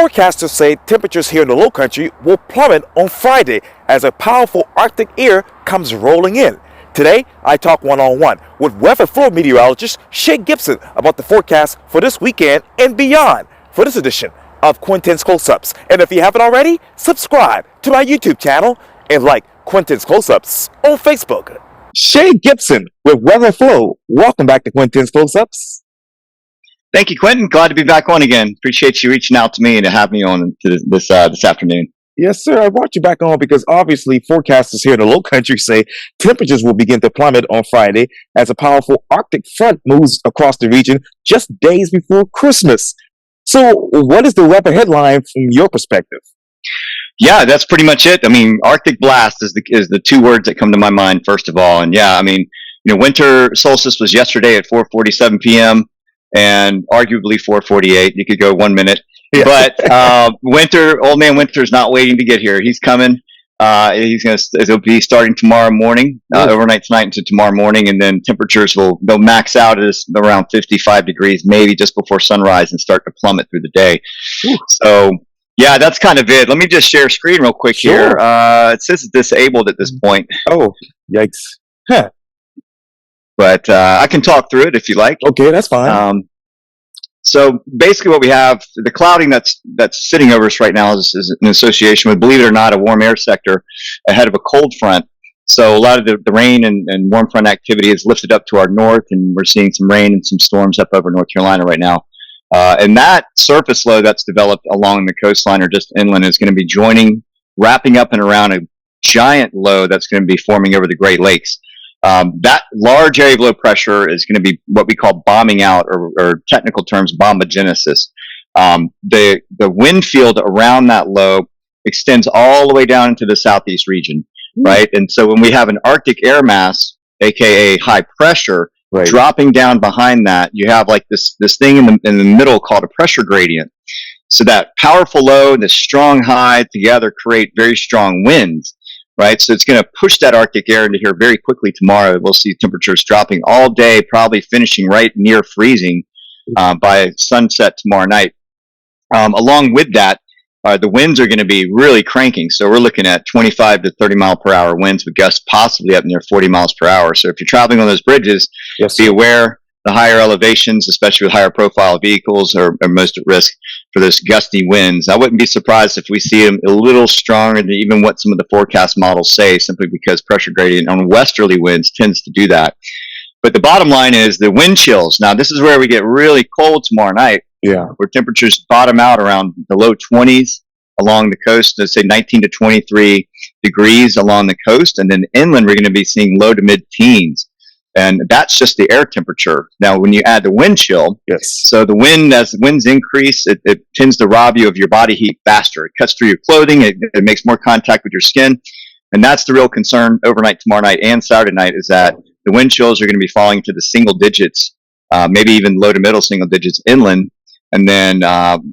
Forecasters say temperatures here in the low country will plummet on Friday as a powerful Arctic air comes rolling in. Today, I talk one-on-one with WeatherFlow meteorologist Shea Gibson about the forecast for this weekend and beyond for this edition of Quintin's Close-Ups. And if you haven't already, subscribe to my YouTube channel and like Quintin's Close-Ups on Facebook. Shea Gibson with WeatherFlow. Welcome back to Quintin's Close-Ups. Thank you, Quintin. Glad to be back on again. Appreciate you reaching out to me and to have me on this afternoon. Yes, sir. I brought you back on because obviously forecasters here in the low country say temperatures will begin to plummet on Friday as a powerful Arctic front moves across the region just days before Christmas. So what is the weather headline from your perspective? Yeah, that's pretty much it. I mean, Arctic blast is the two words that come to my mind first of all. And yeah, I mean, winter solstice was yesterday at 4:47 p.m. and arguably 4:48. You could go 1 minute. Yeah. But old man Winter's not waiting to get here. He's coming. It'll be starting tomorrow morning, overnight tonight into tomorrow morning, and then temperatures will max out at around 55 degrees, maybe just before sunrise, and start to plummet through the day. Ooh. So yeah, that's kind of it. Let me just share screen real quick here. It says it's disabled at this point. Oh, yikes. Huh. But I can talk through it if you like. Okay, that's fine. So basically what we have, the clouding that's sitting over us right now is an association with, believe it or not, a warm air sector ahead of a cold front. So a lot of the rain and warm front activity is lifted up to our north, and we're seeing some rain and some storms up over North Carolina right now. And that surface low that's developed along the coastline or just inland is going to be wrapping up and around a giant low that's going to be forming over the Great Lakes. That large area of low pressure is going to be what we call bombing out, or technical terms, bombogenesis. The wind field around that low extends all the way down into the southeast region, right? And so when we have an Arctic air mass, aka high pressure, dropping down behind that, you have like this thing in the middle called a pressure gradient. So that powerful low and this strong high together create very strong winds. Right, so it's going to push that Arctic air into here very quickly tomorrow. We'll see temperatures dropping all day, probably finishing right near freezing by sunset tomorrow night. Along with that, the winds are going to be really cranking. So we're looking at 25 to 30 mile per hour winds with gusts possibly up near 40 miles per hour. So if you're traveling on those bridges, be aware the higher elevations, especially with higher profile vehicles, are most at risk for those gusty winds. I wouldn't be surprised if we see them a little stronger than even what some of the forecast models say, simply because pressure gradient on westerly winds tends to do that. But the bottom line is the wind chills. Now, this is where we get really cold tomorrow night, where temperatures bottom out around the low 20s along the coast, let's say 19 to 23 degrees along the coast, and then inland we're going to be seeing low to mid-teens. And that's just the air temperature. Now, when you add the wind chill, so the wind, as the winds increase, it tends to rob you of your body heat faster. It cuts through your clothing. It makes more contact with your skin. And that's the real concern overnight tomorrow night and Saturday night, is that the wind chills are going to be falling to the single digits, maybe even low to middle single digits inland, and then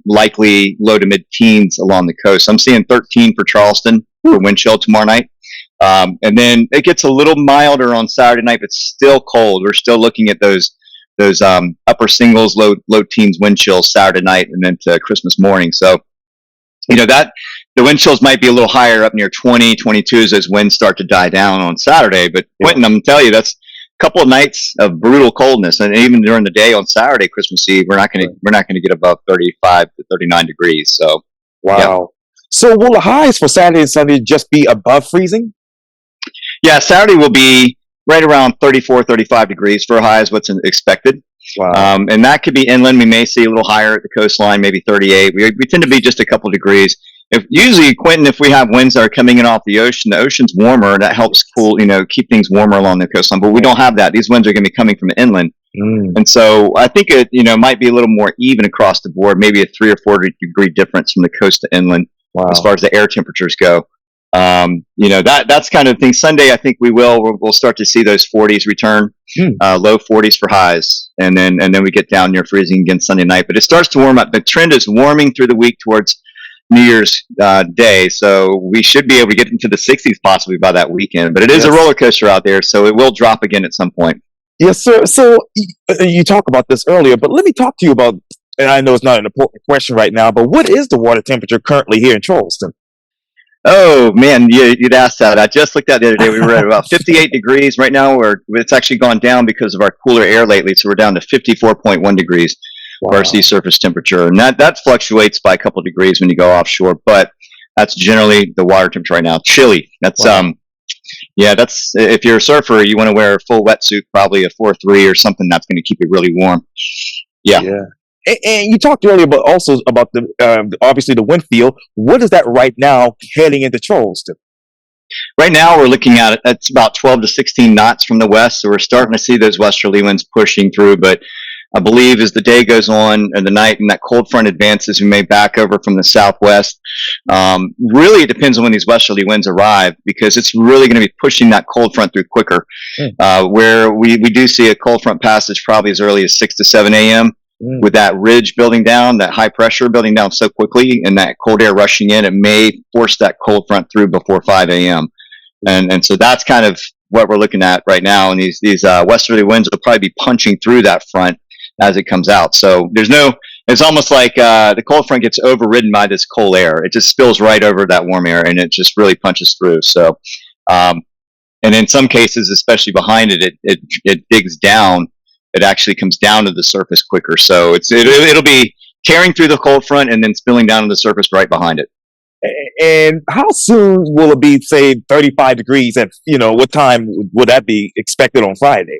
likely low to mid-teens along the coast. I'm seeing 13 for Charleston for wind chill tomorrow night. And then it gets a little milder on Saturday night, but still cold. We're still looking at those upper singles, low teens wind chills Saturday night and then to Christmas morning. So, that the wind chills might be a little higher, up near 20, 22 as those winds start to die down on Saturday. But Quintin, I'm telling you, that's a couple of nights of brutal coldness, and even during the day on Saturday, Christmas Eve, we're not going to get above 35 to 39 degrees. So, wow. Yeah. So will the highs for Saturday and Sunday just be above freezing? Yeah, Saturday will be right around 34, 35 degrees for a high is what's expected. Wow. And that could be inland. We may see a little higher at the coastline, maybe 38. We tend to be just a couple degrees. Usually, Quintin, if we have winds that are coming in off the ocean's warmer. That helps cool, keep things warmer along the coastline. But we don't have that. These winds are going to be coming from inland. And so I think it, might be a little more even across the board, maybe a 3 or 4 degree difference from the coast to inland as far as the air temperatures go. That's kind of thing. Sunday, I think we'll start to see those 40s return, low 40s for highs, and then we get down near freezing again Sunday night. But it starts to warm up. The trend is warming through the week towards New Year's Day, so we should be able to get into the 60s possibly by that weekend. But it is a roller coaster out there, so it will drop again at some point. Yes, sir. So you talked about this earlier, but let me talk to you about and I know it's not an important question right now, but what is the water temperature currently here in Charleston? Oh man, you'd asked that. I just looked at the other day. We were at about 58 degrees. Right now, it's actually gone down because of our cooler air lately. So we're down to 54.1 degrees for our sea surface temperature, and that fluctuates by a couple of degrees when you go offshore. But that's generally the water temperature right now. Chilly. That's yeah. That's if you're a surfer, you want to wear a full wetsuit, probably a 4-3 or something that's going to keep it really warm. Yeah. Yeah. And you talked earlier about the obviously the wind field. What is that right now heading into Charleston? Right now, we're looking at it. It's about 12 to 16 knots from the west, so we're starting to see those westerly winds pushing through. But I believe as the day goes on and the night and that cold front advances, we may back over from the southwest. Really, it depends on when these westerly winds arrive because it's really going to be pushing that cold front through quicker. Where we do see a cold front passage probably as early as 6 to 7 a.m. With that ridge building down, that high pressure building down so quickly, and that cold air rushing in, it may force that cold front through before 5 a.m. And so that's kind of what we're looking at right now. And these westerly winds will probably be punching through that front as it comes out. So it's almost like the cold front gets overridden by this cold air. It just spills right over that warm air, and it just really punches through. So, and in some cases, especially behind it digs down. It actually comes down to the surface quicker. So it'll be tearing through the cold front and then spilling down to the surface right behind it. And how soon will it be, say, 35 degrees at, what time would that be expected on Friday?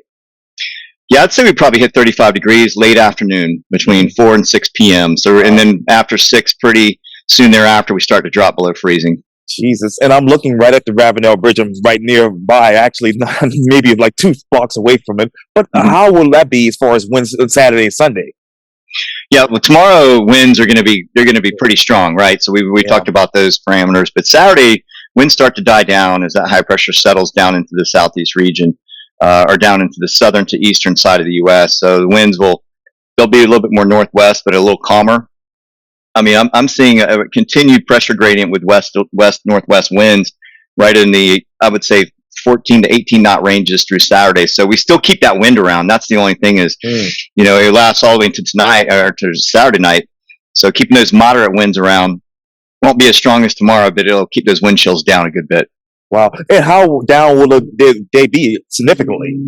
Yeah, I'd say we probably hit 35 degrees late afternoon between 4 and 6 p.m. So, and then after 6, pretty soon thereafter, we start to drop below freezing. Jesus. And I'm looking right at the Ravenel Bridge. I'm right nearby, actually, maybe like 2 blocks away from it. But how will that be as far as winds Saturday and Sunday? Yeah, well, tomorrow winds they're going to be pretty strong, right? So we talked about those parameters. But Saturday, winds start to die down as that high pressure settles down into the southeast region or down into the southern to eastern side of the U.S. So the winds they'll be a little bit more northwest, but a little calmer. I mean, I'm seeing a continued pressure gradient with west-northwest winds right in the, I would say, 14 to 18 knot ranges through Saturday. So we still keep that wind around. That's the only thing is, it lasts all the way into tonight or to Saturday night. So keeping those moderate winds around won't be as strong as tomorrow, but it'll keep those wind chills down a good bit. Wow. And how down will they be significantly?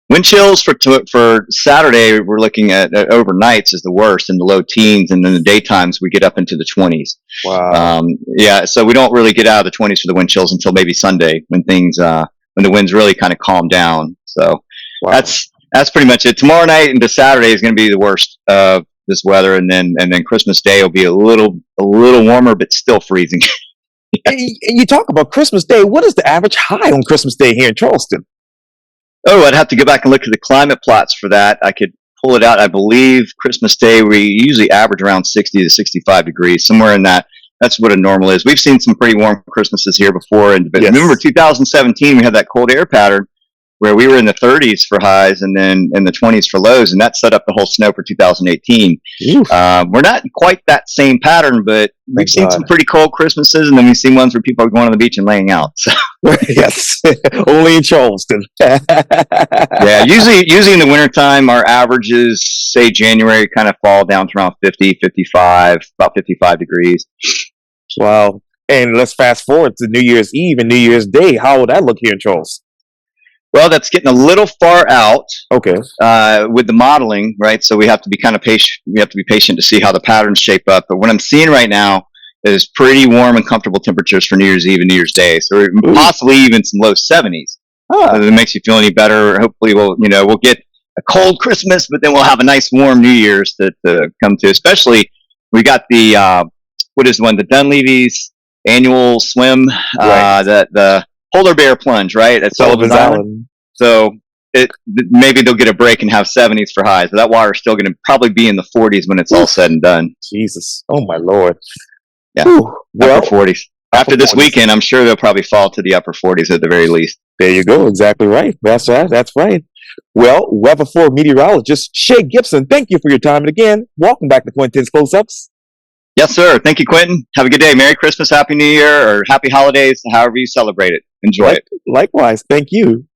Wind chills for Saturday, we're looking at overnights is the worst in the low teens, and then the daytimes we get up into the 20s. Wow. Yeah, so we don't really get out of the 20s for the wind chills until maybe Sunday when when the winds really kind of calm down. So that's pretty much it. Tomorrow night into Saturday is going to be the worst of this weather, and then Christmas Day will be a little warmer, but still freezing. And you talk about Christmas Day. What is the average high on Christmas Day here in Charleston? Oh, I'd have to go back and look at the climate plots for that. I could pull it out. I believe Christmas Day, we usually average around 60 to 65 degrees, somewhere in that. That's what a normal is. We've seen some pretty warm Christmases here before. But remember 2017, we had that cold air pattern where we were in the 30s for highs and then in the 20s for lows, and that set up the whole snow for 2018. We're not quite that same pattern, but we've seen some pretty cold Christmases, and then we've seen ones where people are going on the beach and laying out. So. Yes, only in Charleston. Yeah, usually in the wintertime, our averages, say January, kind of fall down to around 50, 55, about 55 degrees. Wow. And let's fast forward to New Year's Eve and New Year's Day. How will that look here in Charleston? Well, that's getting a little far out. Okay. With the modeling, right? So we have to be kind of patient. We have to be patient to see how the patterns shape up. But what I'm seeing right now is pretty warm and comfortable temperatures for New Year's Eve and New Year's Day. So possibly even some low 70s. If it makes you feel any better, hopefully we'll get a cold Christmas, but then we'll have a nice warm New Year's to come to. Especially we got the what is the one? The Dunleavy's annual swim, the polar bear plunge, right? At Sullivan's Island. So maybe they'll get a break and have 70s for highs. But that water's still going to probably be in the 40s when it's all said and done. Jesus. Oh, my Lord. Yeah. Well, upper 40s. After this weekend, I'm sure they'll probably fall to the upper 40s at the very least. There you go. Exactly right. That's right. That's right. Well, WeatherFlow meteorologist Shea Gibson, thank you for your time. And again, welcome back to Quintin's Close-Ups. Yes, sir. Thank you, Quintin. Have a good day. Merry Christmas, Happy New Year, or Happy Holidays, however you celebrate it. Enjoy it. Likewise. Thank you.